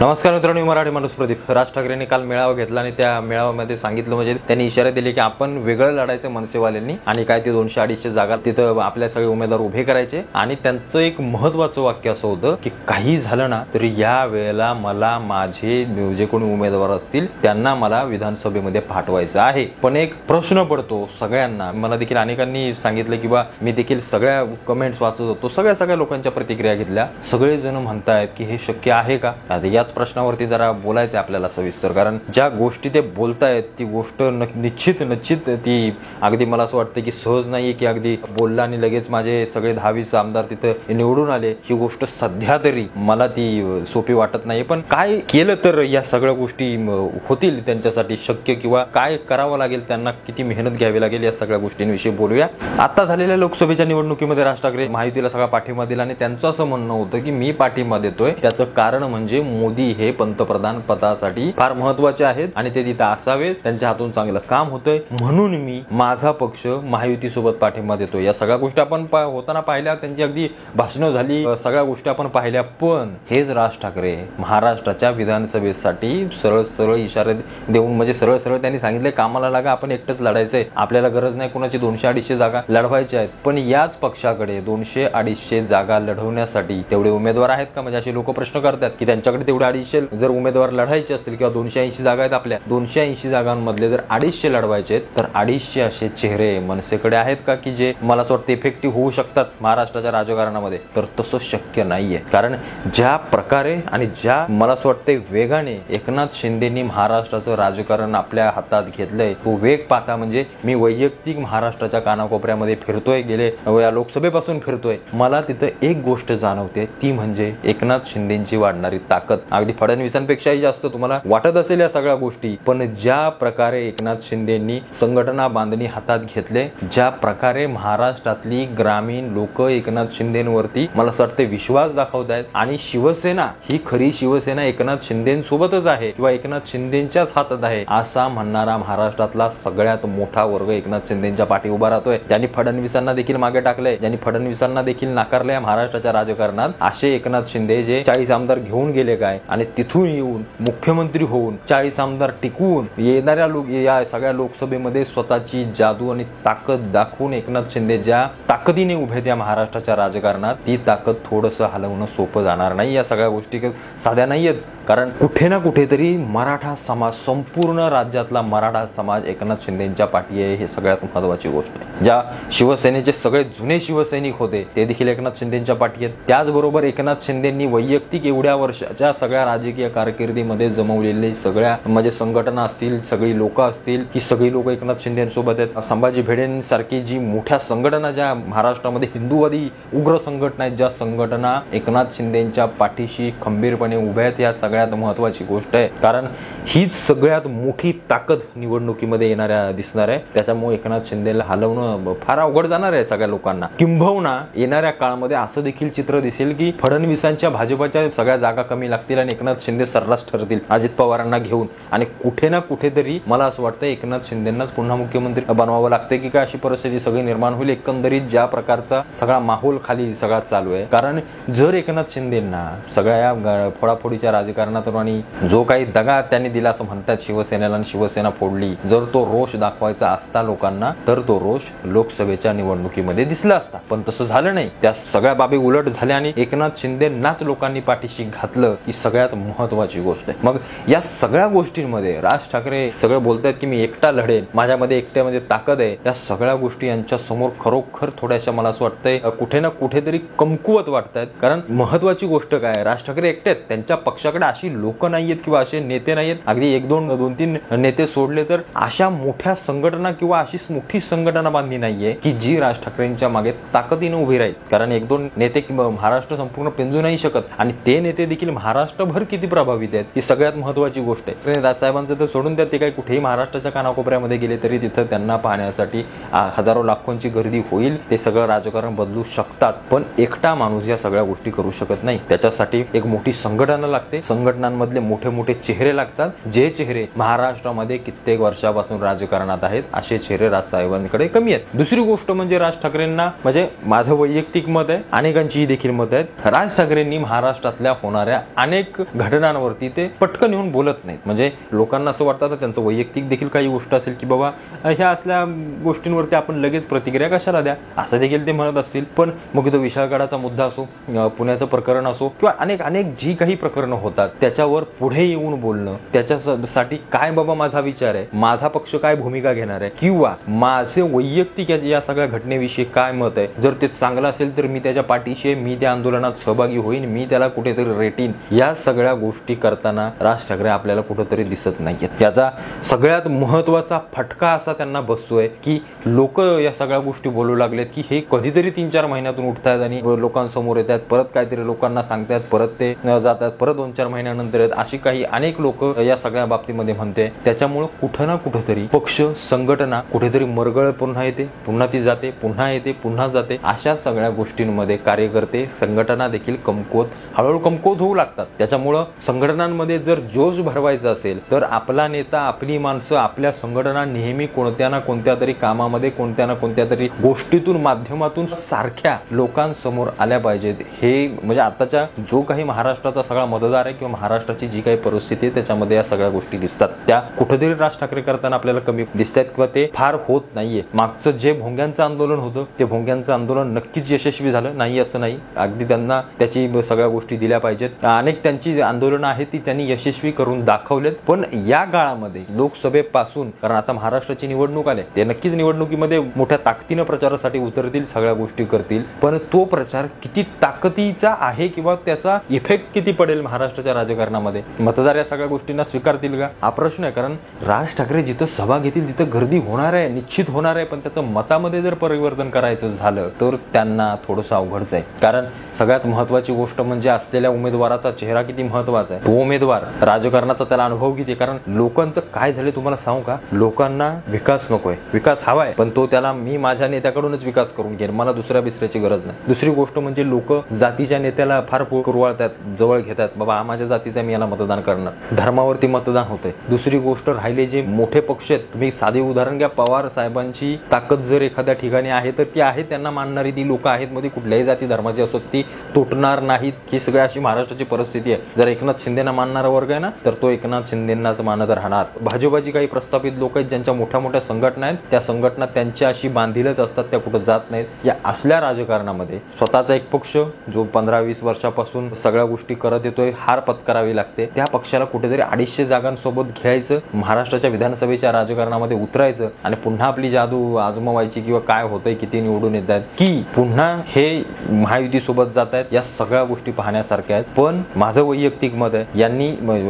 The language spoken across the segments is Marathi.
नमस्कार मित्रांनो, मराठी माणूस प्रदीप. राज ठाकरेंनी काल मेळावा घेतला आणि त्या मेळाव्यामध्ये सांगितलं, म्हणजे त्यांनी इशारे दिले की आपण वेगळं लढायचं मनसेवाल्यांनी आणि काय ते 200-250 जागा तिथं आपल्या सगळे उमेदवार उभे करायचे. आणि त्यांचं एक महत्वाचं वाक्य असं होतं की काही झालं ना तरी या वेळेला मला माझे जे कोणी उमेदवार असतील त्यांना मला विधानसभेमध्ये पाठवायचं आहे. पण एक प्रश्न पडतो सगळ्यांना, मला देखील अनेकांनी सांगितलं किंवा मी देखील सगळ्या कमेंट्स वाचत होतो, सगळ्या लोकांच्या प्रतिक्रिया घेतल्या. सगळेजण म्हणतायत की हे शक्य आहे का. याच प्रश्नावरती जरा बोलायचं आपल्याला सविस्तर, कारण ज्या गोष्टी ते बोलतायत ती गोष्ट निश्चित ती अगदी मला असं वाटतं की सहज नाहीये की अगदी बोलला आणि लगेच माझे सगळे 10-20 आमदार तिथं निवडून आले. ही गोष्ट सध्या तरी मला ती सोपी वाटत नाही. पण काय केलं तर या सगळ्या गोष्टी होतील त्यांच्यासाठी शक्य, किंवा काय करावं लागेल, त्यांना किती मेहनत घ्यावी लागेल, या सगळ्या गोष्टींविषयी बोलूया. आता झालेल्या लोकसभेच्या निवडणुकीमध्ये राज ठाकरे महायुतीला सगळा पाठिंबा दिला आणि त्यांचं असं म्हणणं होतं की मी पाठिंबा देतोय त्याचं कारण म्हणजे मोदी हे पंतप्रधान पदासाठी फार महत्वाचे आहेत आणि ते तिथे असावेत, त्यांच्या हातून चांगलं काम होतंय म्हणून मी माझा पक्ष महायुती सोबत पाठिंबा देतोय. या सगळ्या गोष्टी आपण होताना पाहिल्या, त्यांची अगदी भाषणं झाली, सगळ्या गोष्टी आपण पाहिल्या. पण हेच राज ठाकरे महाराष्ट्राच्या विधानसभेसाठी सरळ इशारे देऊन, म्हणजे सरळ त्यांनी सांगितले कामाला लागा, आपण एकटंच लढायचंय, आपल्याला गरज नाही कोणाची 200-250 जागा लढवायच्या आहेत. पण याच पक्षाकडे 200-250 जागा लढवण्यासाठी तेवढे उमेदवार आहेत का. म्हणजे असे लोक प्रश्न करतात की त्यांच्याकडे तेवढे 250 जर उमेदवार लढायचे असतील किंवा 280 जागा आहेत, आपल्या 280 जागांमधले जर 250 लढवायचे आहेत तर 250 असे चेहरे मनसेकडे आहेत का की जे मला असं वाटतं इफेक्टिव्ह होऊ शकतात महाराष्ट्राच्या राजकारणामध्ये. तर तसं शक्य नाहीये. कारण ज्या प्रकारे आणि ज्या मला असं वाटतं वेगाने एकनाथ शिंदेनी महाराष्ट्राचं राजकारण आपल्या हातात घेतलंय, तो वेग पाहता म्हणजे मी वैयक्तिक महाराष्ट्राच्या कानाकोपऱ्यामध्ये फिरतोय, गेले या लोकसभेपासून फिरतोय, मला तिथं एक गोष्ट जाणवते, ती म्हणजे एकनाथ शिंदेची वाढणारी ताकद. अगदी फडणवीसांपेक्षाही जास्त तुम्हाला वाटत असेल या सगळ्या गोष्टी, पण ज्या प्रकारे एकनाथ शिंदेंनी संघटना बांधणी हातात घेतले, ज्या प्रकारे महाराष्ट्रातली ग्रामीण लोक एकनाथ शिंदेवरती मला असं वाटतं विश्वास दाखवत आहेत आणि शिवसेना ही खरी शिवसेना एकनाथ शिंदेसोबतच आहे किंवा एकनाथ शिंदेच्याच हातात आहे असा म्हणणारा महाराष्ट्रातला सगळ्यात मोठा वर्ग एकनाथ शिंदेच्या पाठी उभा राहतोय. ज्यांनी फडणवीसांना देखील मागे टाकलंय, ज्यांनी फडणवीसांना देखील नाकारलंय महाराष्ट्राच्या राजकारणात, असे एकनाथ शिंदे जे 40 आमदार घेऊन गेले काय आणि तिथून येऊन मुख्यमंत्री होऊन 40 आमदार टिकवून येणाऱ्या या सगळ्या लोकसभेमध्ये स्वतःची जादू आणि ताकद दाखवून एकनाथ शिंदे ज्या ताकदीने उभे त्या महाराष्ट्राच्या राजकारणात, ती ताकद थोडंसं हलवणं सोपं जाणार नाही. या सगळ्या गोष्टी साध्या नाहीयेत. कारण कुठे ना कुठेतरी मराठा समाज, संपूर्ण राज्यातला मराठा समाज एकनाथ शिंदेच्या पाठी आहे, हे सगळ्यात महत्वाची गोष्ट आहे. ज्या शिवसेनेचे सगळे जुने शिवसैनिक होते ते देखील एकनाथ शिंदेच्या पाठी आहेत. त्याचबरोबर एकनाथ शिंदेंनी वैयक्तिक एवढ्या वर्षाच्या सगळ्या राजकीय कारकिर्दीमध्ये जमवलेले सगळ्या म्हणजे संघटना असतील, सगळी लोक असतील, ही सगळी लोक एकनाथ शिंदेसोबत आहेत. संभाजी भिडेंसारखी जी मोठ्या संघटना ज्या महाराष्ट्रामध्ये हिंदूवादी उग्र संघटना आहेत, ज्या संघटना एकनाथ शिंदेच्या पाठीशी खंबीरपणे उभ्या आहेत, या सगळ्यात महत्वाची गोष्ट आहे. कारण हीच सगळ्यात मोठी ताकद निवडणुकीमध्ये येणाऱ्या दिसणार आहे. त्याच्यामुळे एकनाथ शिंदेला हलवणं फार अवघड जाणार आहे सगळ्या लोकांना. किंबहुना येणाऱ्या काळामध्ये असं देखील चित्र दिसेल की फडणवीसांच्या भाजपच्या सगळ्या जागा कमी लागतील आणि एकनाथ शिंदे सर्रास ठरतील अजित पवारांना घेऊन, आणि कुठे ना कुठेतरी मला असं वाटतं एकनाथ शिंदेंनाच पुन्हा मुख्यमंत्री बनवावं लागतं की काय, अशी परिस्थिती सगळी निर्माण होईल. एकंदरीत ज्या प्रकारचा सगळा माहोल खाली सगळा चालू आहे. कारण जर एकनाथ शिंदेंना सगळ्या फोडाफोडीच्या राजकारणातून आणि जो काही दगा त्यांनी दिला असं म्हणतात शिवसेनेला आणि शिवसेना फोडली, जर तो रोष दाखवायचा असता लोकांना तर तो रोष लोकसभेच्या निवडणुकीमध्ये दिसला असता. पण तसं झालं नाही. त्या सगळ्या बाबी उलट झाल्या आणि एकनाथ शिंदेंनाच लोकांनी पाठीशी घातलं, ही सगळ्यात महत्वाची गोष्ट आहे. मग या सगळ्या गोष्टींमध्ये राज ठाकरे सगळं बोलतायत की मी एकटा लढेन, माझ्यामध्ये एकट्यामध्ये ताकद आहे, या सगळ्या गोष्टी यांच्या समोर खरोखर थोड्याशा मला असं वाटतंय कुठे ना कुठेतरी कमकुवत वाटतायत. कारण महत्वाची गोष्ट काय, राज ठाकरे एकटे आहेत, त्यांच्या पक्षाकडे अशी लोक नाहीयेत किंवा असे नेते नाहीयेत. अगदी 1-2-3 नेते सोडले तर अशा मोठ्या संघटना किंवा अशी मोठी संघटना बांधली नाहीये की जी राज ठाकरेंच्या मागे ताकदीने उभी राहील. कारण 1-2 नेते महाराष्ट्र संपूर्ण पेंजू नाही शकत आणि ते नेते देखील महाराष्ट्रभर किती प्रभावित आहेत, ही सगळ्यात महत्वाची गोष्ट आहे. राजसाहेबांचं तर सोडून द्या, ते काही कुठेही महाराष्ट्राच्या कानाकोपऱ्यामध्ये गेले तरी तिथं त्यांना पाहण्यासाठी हजारो लाखोंची गर्दी होईल. ते सगळं राजकारण बदलू शकतात, पण एकटा माणूस या सगळ्या गोष्टी करू शकत नाही. त्याच्यासाठी एक मोठी संघटना लागते. संघटनांमधले मोठे मोठे चेहरे लागतात, जे चेहरे महाराष्ट्रामध्ये कित्येक वर्षापासून राजकारणात आहेत, असे चेहरे राजसाहेबांकडे कमी आहेत. दुसरी गोष्ट म्हणजे राज ठाकरेंना, म्हणजे माझं वैयक्तिक मत आहे, अनेकांची देखील मत आहेत, राज ठाकरेंनी महाराष्ट्रातल्या होणाऱ्या अनेक घटनांवरती ते पटकन येऊन बोलत नाहीत. म्हणजे लोकांना असं वाटतं त्यांचं वैयक्तिक देखील काही गोष्ट असेल की बाबा ह्या असल्या गोष्टींवरती आपण लगेच प्रतिक्रिया कशाला द्या, असं देखील ते म्हणत असतील. पण मग तो विशाळगडाचा मुद्दा असो, पुण्याचं प्रकरण असो किंवा अनेक अनेक जी काही प्रकरणं होतात त्याच्यावर पुढे येऊन बोलणं, त्याच्यासाठी काय बाबा माझा विचार आहे, माझा पक्ष काय भूमिका घेणार आहे, किंवा माझे वैयक्तिक या सगळ्या घटनेविषयी काय मत आहे, जर ते चांगलं असेल तर मी त्याच्या पाठीशी, मी त्या आंदोलनात सहभागी होईन, मी त्याला कुठेतरी रेटीन, या सगळ्या गोष्टी करताना राज ठाकरे आपल्याला कुठेतरी दिसत नाहीयेत. त्याचा सगळ्यात महत्वाचा फटका असा त्यांना बसतोय की लोक या सगळ्या गोष्टी बोलू लागलेत की हे कधीतरी 3-4 महिन्यातून उठतात आणि लोकांसमोर येतात, परत काहीतरी लोकांना सांगतात, परत ते जातात, परत 2-4 महिन्यानंतर येतात, अशी काही अनेक लोक या सगळ्या बाबतीमध्ये म्हणते. त्याच्यामुळे कुठं ना कुठेतरी पक्ष, संघटना कुठेतरी मरगळ पुन्हा येते, पुन्हा ती जाते, पुन्हा येते, पुन्हा जाते. अशा सगळ्या गोष्टींमध्ये कार्यकर्ते, संघटना देखील हळूहळू कमकुवत होऊ लागतात. त्याच्यामुळं संघटनांमध्ये जर जोश भरवायचा असेल तर आपला नेता, आपली माणसं, आपल्या संघटना नेहमी कोणत्या ना कोणत्या तरी कामामध्ये, कोणत्या ना कोणत्या तरी गोष्टीतून, माध्यमातून सारख्या लोकांसमोर आल्या पाहिजेत. हे म्हणजे आताच्या जो काही महाराष्ट्राचा सगळा मतदार आहे किंवा महाराष्ट्राची जी काही परिस्थिती आहे त्याच्यामध्ये या सगळ्या गोष्टी दिसतात. त्या कुठेतरी राज ठाकरे करताना आपल्याला कमी दिसतात किंवा ते फार होत नाहीये. मागचं जे भोंग्यांचं आंदोलन होतं ते भोंग्यांचं आंदोलन नक्कीच यशस्वी झालं नाही असं नाही, अगदी त्यांना त्याची सगळ्या गोष्टी दिल्या पाहिजेत. अनेक त्यांची आंदोलनं आहेत ती त्यांनी यशस्वी करून दाखवलेत. पण या काळामध्ये लोकसभेपासून, कारण आता महाराष्ट्राची निवडणूक आले, ते नक्कीच निवडणुकीमध्ये मोठ्या ताकदीनं प्रचारासाठी उतरतील, सगळ्या गोष्टी करतील. पण तो प्रचार किती ताकदीचा आहे किंवा त्याचा इफेक्ट किती पडेल महाराष्ट्राच्या राजकारणामध्ये, मतदार या सगळ्या गोष्टींना स्वीकारतील का, हा प्रश्न आहे. कारण राज ठाकरे जिथं सभा घेतील तिथं गर्दी होणार आहे, निश्चित होणार आहे. पण त्याचं मतामध्ये जर परिवर्तन करायचं झालं तर त्यांना थोडंसं अवघडच आहे. कारण सगळ्यात महत्वाची गोष्ट म्हणजे असलेल्या उमेदवाराचा चेहरा किती महत्वाचा आहे, तो उमेदवार, राजकारणाचा त्याला अनुभव किती. कारण लोकांचं काय झालं तुम्हाला सांगू का, लोकांना विकास नकोय, विकास हवाय, पण तो त्याला मी माझ्या नेत्याकडूनच विकास करून घेईन, मला दुसऱ्या बिसऱ्याची गरज नाही. दुसरी गोष्ट म्हणजे लोक जातीच्या नेत्याला फार कुरवाळतात, जवळ घेतात, बाबा हा माझ्या जातीचा, मी याला मतदान करणार, धर्मावरती मतदान होतंय. दुसरी गोष्ट राहिले जे मोठे पक्ष आहेत, तुम्ही साधे उदाहरण घ्या, पवार साहेबांची ताकद जर एखाद्या ठिकाणी आहे तर ती आहे, त्यांना मानणारी ती लोक आहेत, मध्ये कुठल्याही जाती धर्माची असो ती तुटणार नाहीत. ही सगळी अशी महाराष्ट्राची परिस्थिती आहे. जर एकनाथ शिंदेना मानणारा वर्ग आहे ना तर तो एकनाथ शिंदेनाच मानत राहणार. भाजपाची काही प्रस्थापित लोक आहेत ज्यांच्या मोठ्या मोठ्या संघटना आहेत, त्या संघटना त्यांच्या अशी बांधीलच असतात, त्या कुठं जात नाहीत. या असल्या राजकारणामध्ये स्वतःचा एक पक्ष जो 15-20 वर्षापासून सगळ्या गोष्टी करत येतोय, हार पत्करावी लागते, त्या पक्षाला कुठेतरी 250 जागांसोबत घ्यायचं, महाराष्ट्राच्या विधानसभेच्या राजकारणामध्ये उतरायचं आणि पुन्हा आपली जादू आजमावायची किंवा काय होतंय, किती निवडून येत आहेत, की पुन्हा हे महायुतीसोबत जात आहेत, या सगळ्या गोष्टी पाहण्यासारख्या आहेत. पण माझं वैयक्तिक मत आहे, यांनी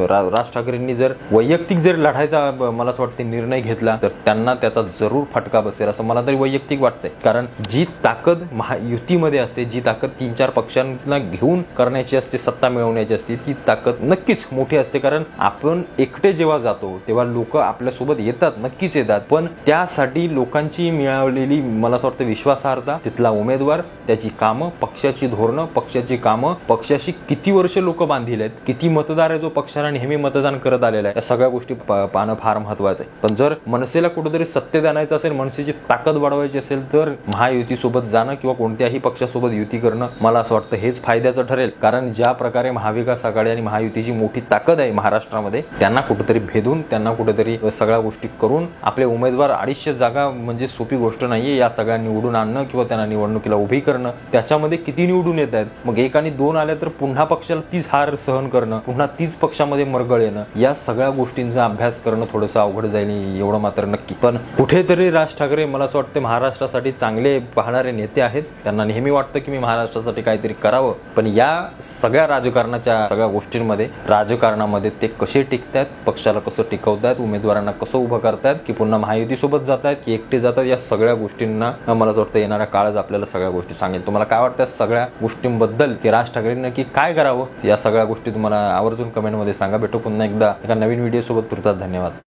राज ठाकरेंनी जर वैयक्तिक जर लढायचा मला असं वाटतं निर्णय घेतला तर त्यांना त्याचा जरूर फटका बसेल असं मला तरी वैयक्तिक वाटतंय. कारण जी ताकद महायुतीमध्ये असते, जी ताकद 3-4 पक्षांना घेऊन करण्याची असते, सत्ता मिळवण्याची असते, ती ताकद नक्कीच मोठी असते. कारण आपण एकटे जेव्हा जातो तेव्हा लोक आपल्यासोबत येतात, नक्कीच येतात, पण त्यासाठी लोकांची मिळवलेली मला असं वाटतं विश्वासार्हता, तिथला उमेदवार, त्याची कामं, पक्षाची धोरणं, पक्षाची कामं, पक्षाशी किती वर्ष लोक बांधील आहेत, किती मतदार आहे जो पक्षाला नेहमी मतदान करत आलेला आहे, या सगळ्या गोष्टी पाहणं फार महत्वाचं आहे. पण जर मनसेला कुठेतरी सत्तेत आणायचं असेल, मनसेची ताकद वाढवायची असेल तर महायुतीसोबत जाणं किंवा कोणत्याही पक्षासोबत युती करणं मला असं वाटतं हेच फायद्याचं ठरेल. कारण ज्या प्रकारे महाविकास आघाडी आणि महायुतीची मोठी ताकद आहे महाराष्ट्रामध्ये, त्यांना कुठेतरी भेदून, त्यांना कुठेतरी सगळ्या गोष्टी करून आपले उमेदवार 250 जागा म्हणजे सोपी गोष्ट नाहीये, या सगळ्या निवडून आणणं किंवा त्यांना निवडणुकीला उभी करणं. त्याच्यामध्ये किती निवडून येत आहेत, मग 1 आणि 2 आल्या तर पुन्हा पक्षाला तीच हार सहन करणं, पुन्हा तीच पक्षामध्ये मरगळ येणं, या सगळ्या गोष्टींचा अभ्यास करणं थोडंसं अवघड जाईल एवढं मात्र नक्की. पण कुठेतरी राज ठाकरे मला असं वाटतं महाराष्ट्रासाठी चांगले पाहणारे नेते आहेत, त्यांना नेहमी वाटतं की मी महाराष्ट्रासाठी काहीतरी करावं. पण या सगळ्या राजकारणाच्या सगळ्या गोष्टींमध्ये, राजकारणामध्ये ते कसे टिकतात, पक्षाला कसं टिकवतात, उमेदवारांना कसं उभं करतात, की पुन्हा महायुतीसोबत जातात की एकटे जातात, या सगळ्या गोष्टींना मला असं वाटतं येणाऱ्या काळात आपल्याला सगळ्या गोष्टी सांगेल. तुम्हाला काय वाटतं सगळ्या गोष्टींबद्दल, की राज ठाकरेंनी नक्की काय करावं, या सगळ्या गोष्टी तुम्हाला आवर्जून कमेंटमध्ये सांगा. भेटू पुन्हा एकदा एका नवीन व्हिडिओ सोबत. तुर्तास धन्यवाद.